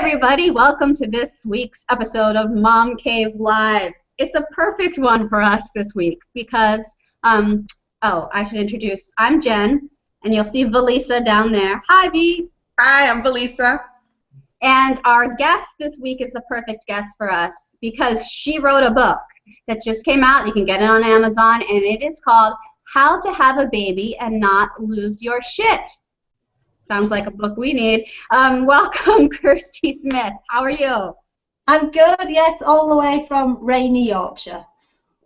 everybody, welcome to this week's episode of MomCave Live. It's a perfect one for us this week because, I should introduce, I'm Jen, and you'll see Valisa down there. Hi, V. Hi, I'm Valisa. And our guest this week is the perfect guest for us because she wrote a book that just came out. You can get it on Amazon, and it is called How to Have a Baby and Not Lose Your Shit. Sounds like a book we need. Welcome, Kirsty Smith. How are you? I'm good, yes, all the way from rainy Yorkshire.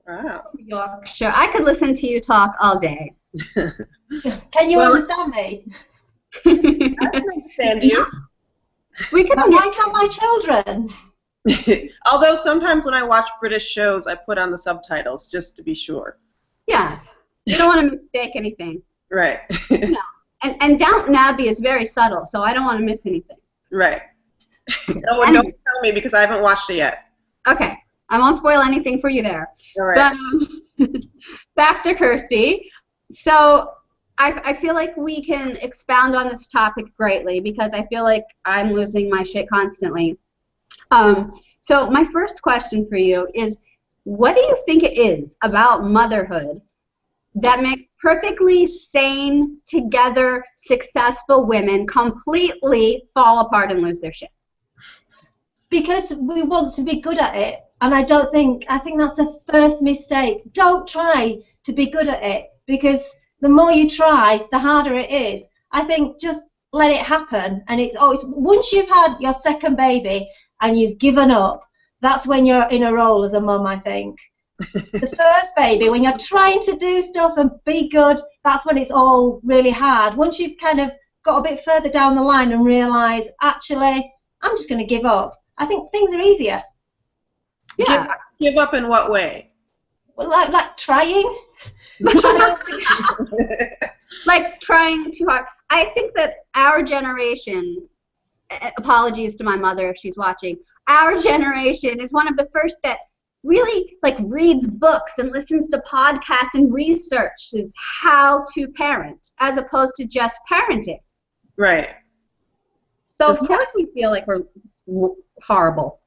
Wow. Yorkshire. I could listen to you talk all day. Can you understand me? I can understand you. We can Why can't my children? Although sometimes when I watch British shows, I put on the subtitles just to be sure. Yeah. You don't want to mistake anything. Right. No. And Downton Abbey is very subtle, so I don't want to miss anything. Right. No one don't tell me because I haven't watched it yet. Okay. I won't spoil anything for you there. All right. But back to Kirsty. So I feel like we can expound on this topic greatly because I feel like I'm losing my shit constantly. So my first question for you is, what do you think it is about motherhood that makes perfectly sane, together, successful women completely fall apart and lose their shit? Because we want to be good at it, and I think that's the first mistake. Don't try to be good at it, because the more you try, the harder it is. I think just let it happen, and it's always, once you've had your second baby and you've given up, that's when you're in a role as a mum, I think. The first baby, when you're trying to do stuff and be good, that's when it's all really hard. Once you've kind of got a bit further down the line and realise, actually, I'm just going to give up, I think things are easier. Yeah. Give up in what way? Well, like trying. Like trying too hard. I think that our generation, apologies to my mother if she's watching, our generation is one of the first that really reads books and listens to podcasts and researches how to parent as opposed to just parenting. Right. So of course we feel like we're horrible.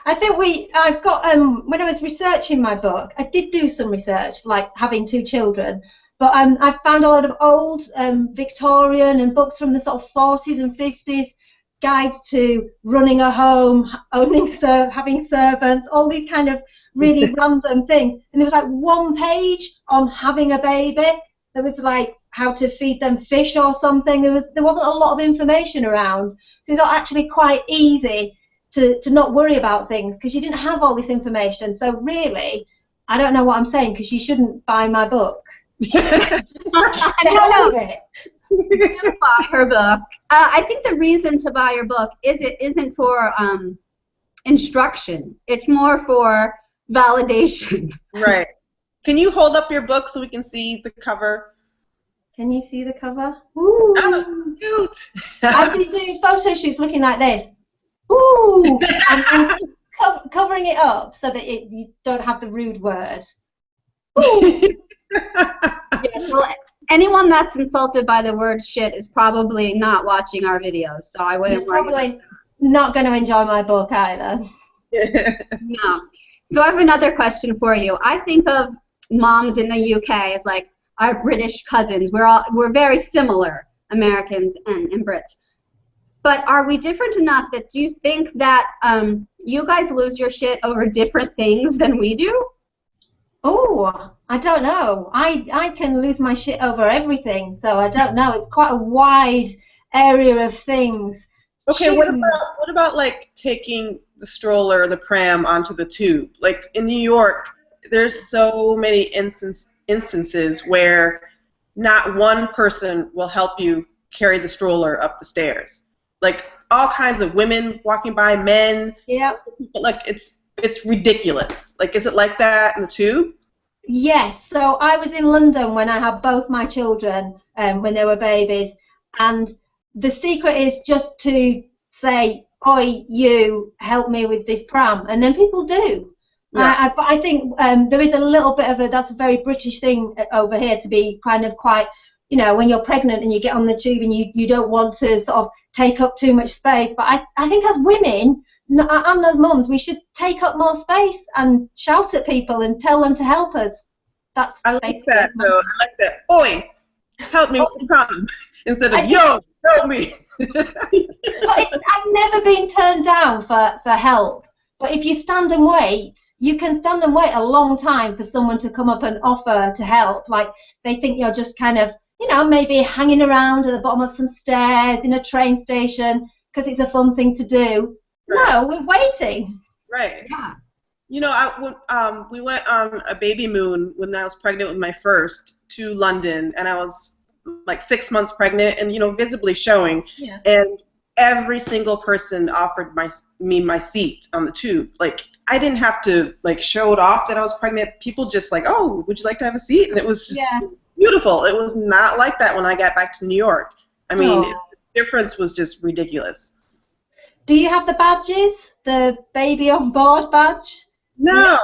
I think I've got, when I was researching my book, I did do some research, like having two children, but I found a lot of old Victorian and books from the sort of 40s and 50s, guides to running a home, having servants, all these kind of really random things. And there was like one page on having a baby. There was like how to feed them fish or something. There wasn't a lot of information around. So it's actually quite easy to not worry about things because you didn't have all this information. So really, I don't know what I'm saying because you shouldn't buy my book. Buy her book. I think the reason to buy your book isn't for instruction. It's more for validation. Right. Can you hold up your book so we can see the cover? Can you see the cover? Ooh. Oh, cute. I've been doing photo shoots looking like this. Ooh. And covering it up so that you don't have the rude word. Ooh. Yes, well, anyone that's insulted by the word shit is probably not watching our videos, so I wouldn't worry. Probably not going to enjoy my book either. No. So I have another question for you. I think of moms in the UK as like our British cousins. We're very similar, Americans and Brits. But are we different enough that do you think that you guys lose your shit over different things than we do? Oh, I don't know. I can lose my shit over everything, so I don't know. It's quite a wide area of things. Okay, what about like taking the stroller or the pram onto the tube? Like in New York, there's so many instances where not one person will help you carry the stroller up the stairs. Like all kinds of women walking by, men. Yeah. Like it's ridiculous. Like, is it like that in the tube? Yes. So I was in London when I had both my children when they were babies, and the secret is just to say, "Oi, you, help me with this pram," and then people do. Yeah. I think there is a little bit of that's a very British thing over here to be kind of quite when you're pregnant and you get on the tube and you don't want to sort of take up too much space. But I think as women and as mums, we should take up more space and shout at people and tell them to help us. I like that, though. I like that. Oi, help me with the problem. Instead of, yo, help me. I've never been turned down for help. But if you stand and wait, you can stand and wait a long time for someone to come up and offer to help. Like, they think you're just kind of, maybe hanging around at the bottom of some stairs in a train station because it's a fun thing to do. Right. No, we're waiting. Right. Yeah. We went on a baby moon when I was pregnant with my first to London, and I was like 6 months pregnant and, visibly showing. Yeah. And every single person offered me my seat on the tube. Like, I didn't have to, show it off that I was pregnant. People just oh, would you like to have a seat? And it was just beautiful. It was not like that when I got back to New York. I mean, the difference was just ridiculous. Do you have the badges? The baby on board badge? No.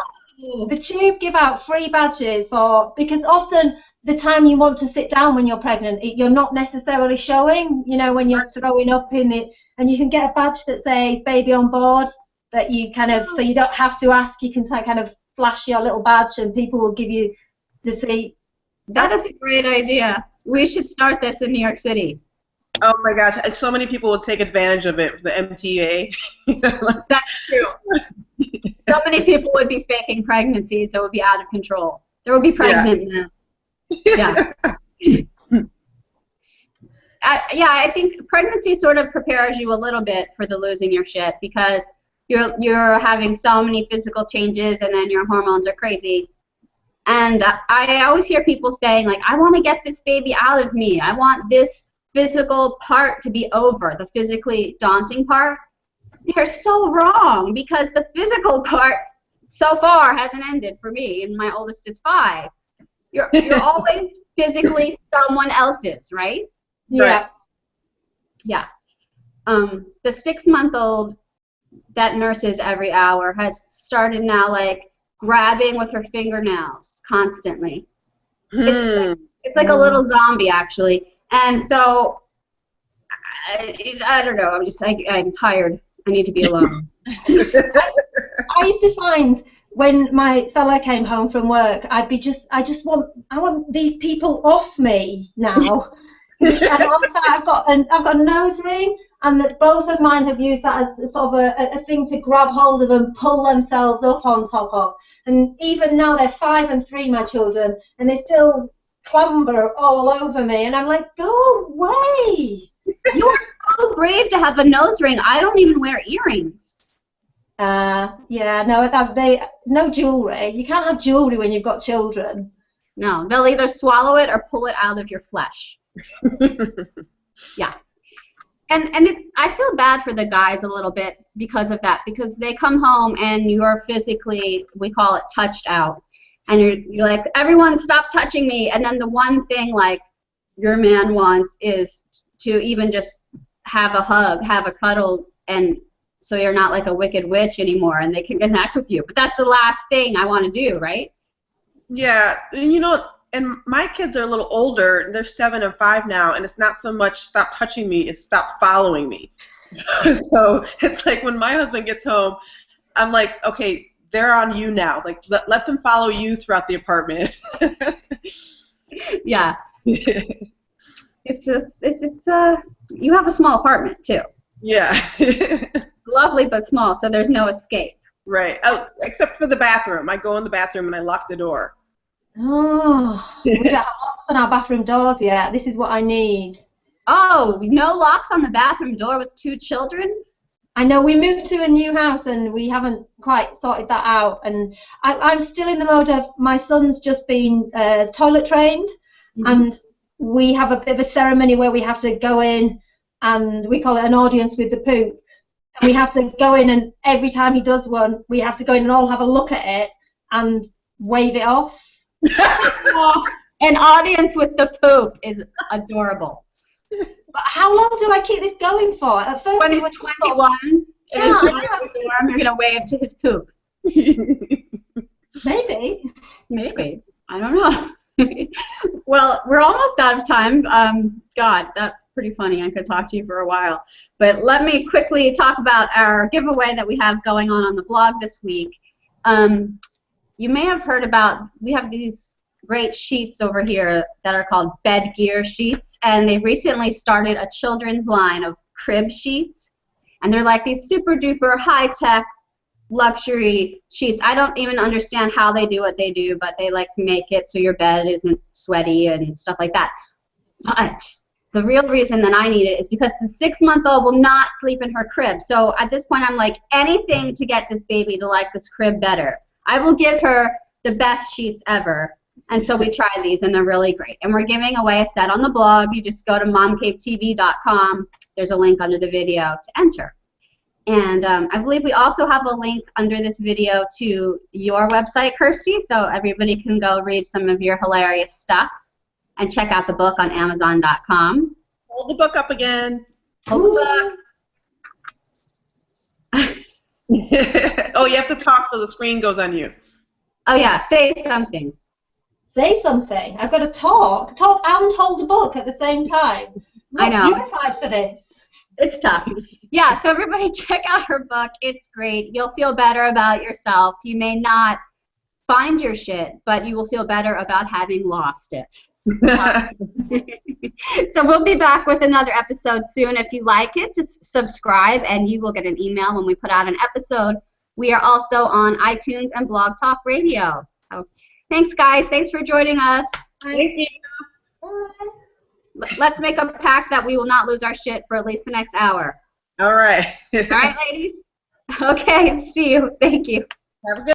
The tube give out free badges because often the time you want to sit down when you're pregnant, you're not necessarily showing, when you're throwing up in it, and you can get a badge that says baby on board that you so you don't have to ask, you can kind of flash your little badge and people will give you the seat. That is a great idea. We should start this in New York City. Oh my gosh, so many people would take advantage of it, the MTA. That's true. So many people would be faking pregnancies, so it would be out of control. There would be pregnant men. Yeah. I think pregnancy sort of prepares you a little bit for the losing your shit because you're having so many physical changes and then your hormones are crazy. And I always hear people saying, I want to get this baby out of me. I want this physical part to be over, the physically daunting part. They're so wrong because the physical part so far hasn't ended for me, and my oldest is 5. You're always physically someone else's, right? Yeah. Yeah. The 6-month-old that nurses every hour has started now grabbing with her fingernails constantly. It's like a little zombie actually. And so, I don't know, I'm tired. I need to be alone. I used to find when my fella came home from work, I want these people off me now. And also I've got a nose ring, and that both of mine have used that as sort of a thing to grab hold of and pull themselves up on top of. And even now they're 5 and 3, my children, and they still clamber all over me, and I'm like, go away. You're so brave to have a nose ring. I don't even wear earrings. No jewelry. You can't have jewelry when you've got children. No, they'll either swallow it or pull it out of your flesh. Yeah. And I feel bad for the guys a little bit because of that, because they come home and you're physically, we call it touched out. And you're like, everyone stop touching me. And then the one thing your man wants is to even just have a hug, have a cuddle, and so you're not like a wicked witch anymore and they can connect with you. But that's the last thing I want to do, right? Yeah. And my kids are a little older. They're 7 and 5 now, and it's not so much stop touching me, it's stop following me. So it's like when my husband gets home, I'm like, okay, they're on you now. Let them follow you throughout the apartment. Yeah. It's you have a small apartment too. Yeah. Lovely but small, so there's no escape. Right. Oh, except for the bathroom. I go in the bathroom and I lock the door. Oh, we don't have locks on our bathroom doors yet. This is what I need. Oh, no locks on the bathroom door with 2 children? I know, we moved to a new house and we haven't quite sorted that out. And I'm still in the mode of my son's just been toilet trained, and we have a bit of a ceremony where we have to go in and we call it an audience with the poop. And we have to go in, and every time he does one, we have to go in and all have a look at it and wave it off. Oh, an audience with the poop is adorable. But how long do I keep this going for? At first, when he's 21, you're going to wave to his poop. Maybe. I don't know. Well, we're almost out of time. God, that's pretty funny. I could talk to you for a while. But let me quickly talk about our giveaway that we have going on the blog this week. You may have heard about, we have these great sheets over here that are called bed gear sheets, and they recently started a children's line of crib sheets. And they're like these super duper high-tech luxury sheets. I don't even understand how they do what they do, but they like make it so your bed isn't sweaty and stuff like that. But the real reason that I need it is because the 6-month-old will not sleep in her crib. So at this point, I'm like, anything to get this baby to like this crib better. I will give her the best sheets ever. And so we try these, and they're really great. And we're giving away a set on the blog. You just go to MomCaveTV.com. There's a link under the video to enter. And I believe we also have a link under this video to your website, Kirsty, so everybody can go read some of your hilarious stuff and check out the book on Amazon.com. Hold the book up again. Hold the book. Oh, you have to talk so the screen goes on you. Oh, yeah, say something. Say something. I've got to talk and hold the book at the same time. I know. You applied for this. It's tough. Yeah, so everybody check out her book. It's great. You'll feel better about yourself. You may not find your shit, but you will feel better about having lost it. So we'll be back with another episode soon. If you like it, just subscribe and you will get an email when we put out an episode. We are also on iTunes and Blog Talk Radio. So thanks, guys. Thanks for joining us. Thank you. Bye. Let's make a pact that we will not lose our shit for at least the next hour. All right. All right, ladies? Okay, see you. Thank you. Have a good